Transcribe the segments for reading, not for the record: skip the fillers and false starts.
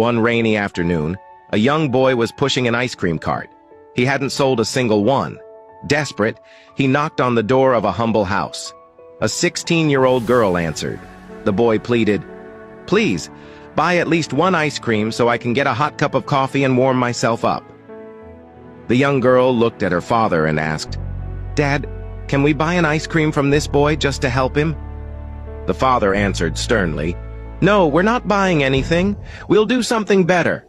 One rainy afternoon, a young boy was pushing an ice cream cart. He hadn't sold a single one. Desperate, he knocked on the door of a humble house. A 16-year-old girl answered. The boy pleaded, "Please, buy at least one ice cream so I can get a hot cup of coffee and warm myself up." The young girl looked at her father and asked, "Dad, can we buy an ice cream from this boy just to help him?" The father answered sternly, "No, we're not buying anything. We'll do something better."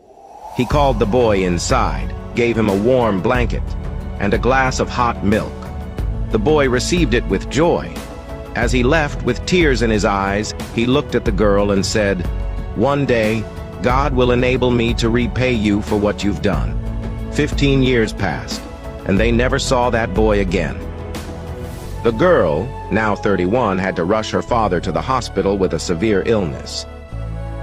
He called the boy inside, gave him a warm blanket, and a glass of hot milk. The boy received it with joy. As he left with tears in his eyes, he looked at the girl and said, "One day, God will enable me to repay you for what you've done." 15 years passed, and they never saw that boy again. The girl, now 31, had to rush her father to the hospital with a severe illness.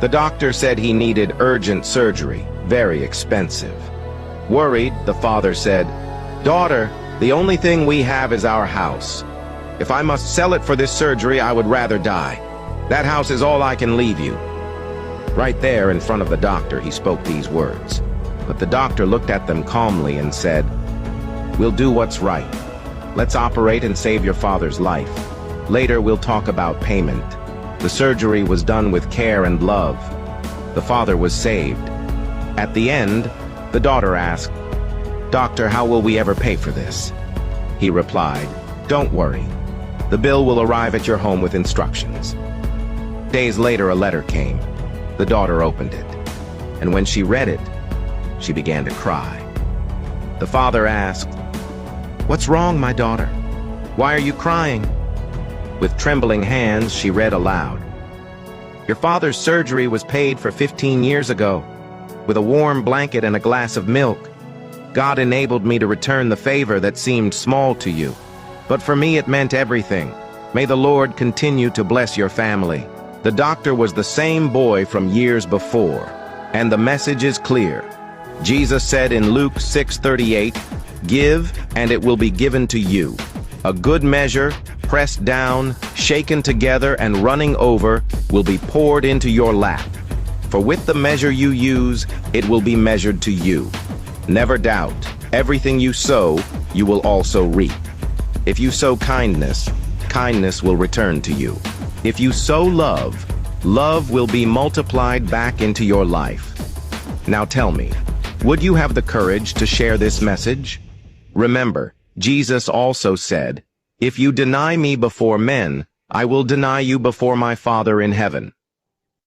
The doctor said he needed urgent surgery, very expensive. Worried, the father said, "Daughter, the only thing we have is our house. If I must sell it for this surgery, I would rather die. That house is all I can leave you." Right there in front of the doctor, he spoke these words. But the doctor looked at them calmly and said, "We'll do what's right. Let's operate and save your father's life. Later we'll talk about payment." The surgery was done with care and love. The father was saved. At the end, the daughter asked, "Doctor, how will we ever pay for this?" He replied, "Don't worry. The bill will arrive at your home with instructions." Days later, a letter came. The daughter opened it, and when she read it, she began to cry. The father asked, "What's wrong, my daughter? Why are you crying?" With trembling hands, she read aloud, "Your father's surgery was paid for 15 years ago. With a warm blanket and a glass of milk. God enabled me to return the favor that seemed small to you. But for me it meant everything. May the Lord continue to bless your family." The doctor was the same boy from years before, and the message is clear. Jesus said in Luke 6:38, "Give, and it will be given to you. A good measure, pressed down, shaken together, and running over, will be poured into your lap. For with the measure you use, it will be measured to you." Never doubt, everything you sow, you will also reap. If you sow kindness, kindness will return to you. If you sow love, love will be multiplied back into your life. Now tell me, would you have the courage to share this message? Remember, Jesus also said, "If you deny me before men, I will deny you before my Father in heaven."